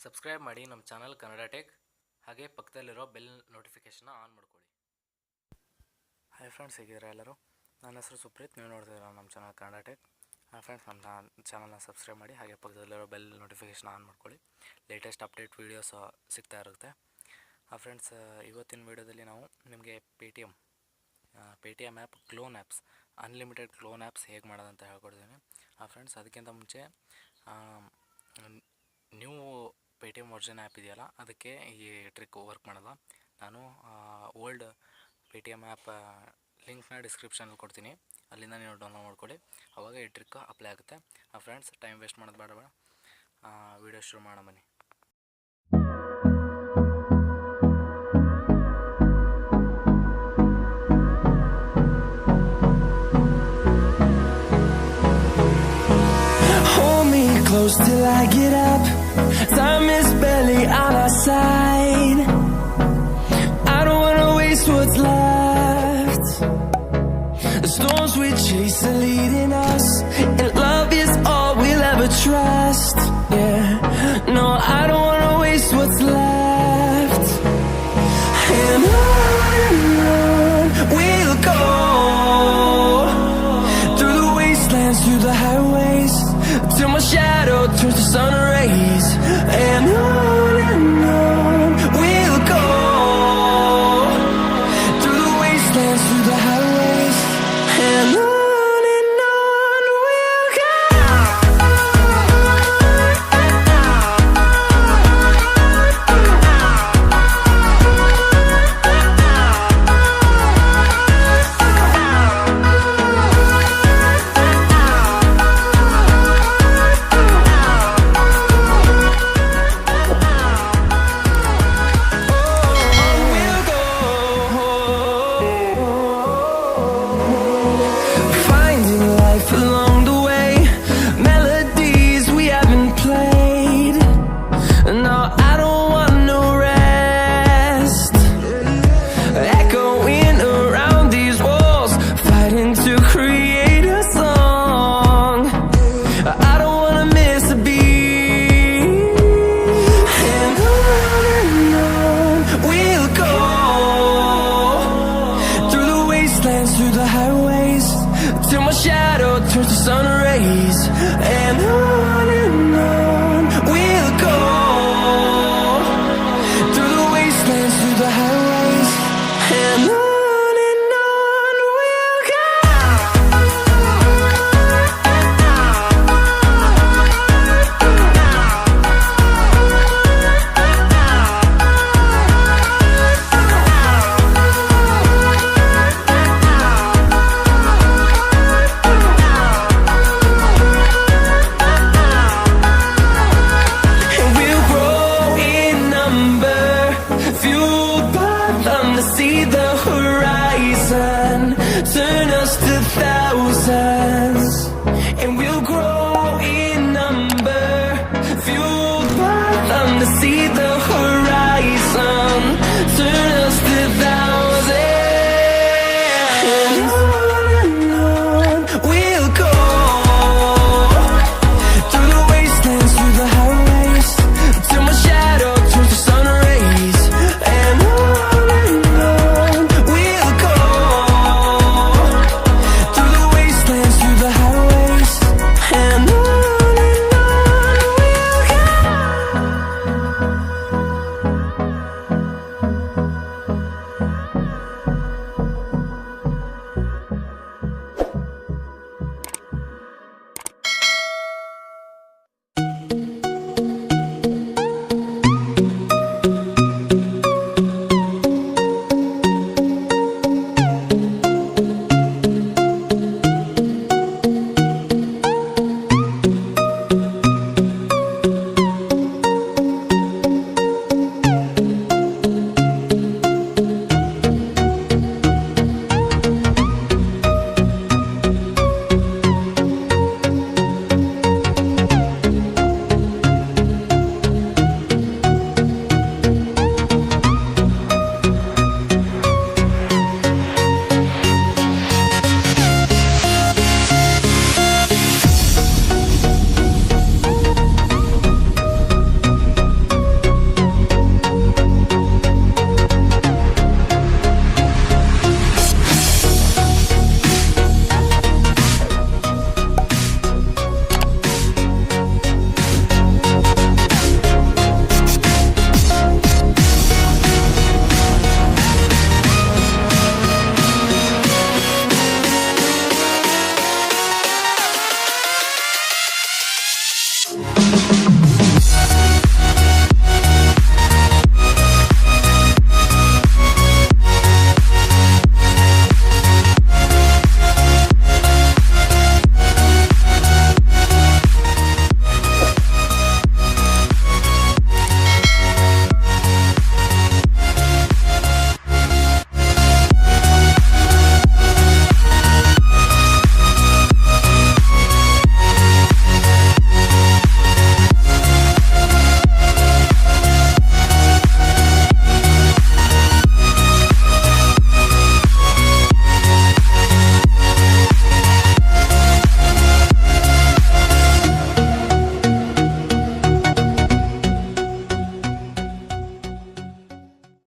Subscribe ಮಾಡಿ ನಮ್ಮ channel Kannada tech. ಹಾಗೆ ಪಕ್ಕದಲ್ಲಿರೋ ಬೆಲ್ ನೋಟಿಫಿಕೇಷನ್ನ ಆನ್ ಮಾಡ್ಕೊಳ್ಳಿ. ಹಾಯ್ ಫ್ರೆಂಡ್ಸ್, ಹೇಗಿದ್ದೀರಾ ಎಲ್ಲರೂ? ನನ್ನ ಹೆಸರು ಸುಪ್ರೀತ್, ನೀವು ನೋಡ್ತಿದ್ದೀರಾ ನಮ್ಮ ಚಾನಲ್ ಕನ್ನಡ ಟೆಕ್. ಫ್ರೆಂಡ್ಸ್, ನಮ್ಮ ಚಾನಲ್ನ ಸಬ್ಸ್ಕ್ರೈಬ್ ಮಾಡಿ, ಹಾಗೆ ಪಕ್ಕದಲ್ಲಿರೋ ಬೆಲ್ ನೋಟಿಫಿಕೇಷನ್ ಆನ್ ಮಾಡ್ಕೊಳ್ಳಿ. ಲೇಟೆಸ್ಟ್ ಅಪ್ಡೇಟ್ ವೀಡಿಯೋಸ್ ಸಿಗ್ತಾ ಇರುತ್ತೆ. ಫ್ರೆಂಡ್ಸ್, ಇವತ್ತಿನ ವೀಡಿಯೋದಲ್ಲಿ ನಾವು ನಿಮಗೆ Paytm app clone apps, unlimited clone apps ಹೇಗೆ ಮಾಡೋದಂತ ಹೇಳ್ಕೊಡ್ತೀನಿ. ಫ್ರೆಂಡ್ಸ್, ಅದಕ್ಕಿಂತ ಮುಂಚೆ ನ್ಯೂ ಪೇಟಿಎಮ್ ವರ್ಷನ್ ಆ್ಯಪ್ ಇದೆಯಲ್ಲ, ಅದಕ್ಕೆ ಈ ಟ್ರಿಕ್ ವರ್ಕ್ ಮಾಡೋಲ್ಲ. ನಾನು ಓಲ್ಡ್ ಪೇಟಿಎಮ್ ಆ್ಯಪ್ ಲಿಂಕ್ನ ಡಿಸ್ಕ್ರಿಪ್ಷನಲ್ಲಿ ಕೊಡ್ತೀನಿ, ಅಲ್ಲಿಂದ ನೀವು ಡೌನ್ಲೋಡ್ ಮಾಡ್ಕೊಳ್ಳಿ. ಆವಾಗ ಈ ಟ್ರಿಕ್ ಅಪ್ಲೈ ಆಗುತ್ತೆ. ಫ್ರೆಂಡ್ಸ್, ಟೈಮ್ ವೇಸ್ಟ್ ಮಾಡೋದು ಬೇಡ, ವೀಡಿಯೋ ಶುರು ಮಾಡೋಣ ಬನ್ನಿ. Close till I get up, time is barely on our side. I don't wanna waste what's left. The storms we chase are leading us, and love is all we'll ever trust. Yeah, no, I don't wanna waste what's left. And on we'll go, through the wastelands, through the highways, till my shadow turns to sun rays. And on we'll go, through the wastelands, through the highways. And on we'll go. Through the highways, till my shadow turns to sun rays. And on we'll go, through the wastelands, through the highways. And on we'll go. See the horizon, turn us to thousands, and we'll grow in number, fueled by them to see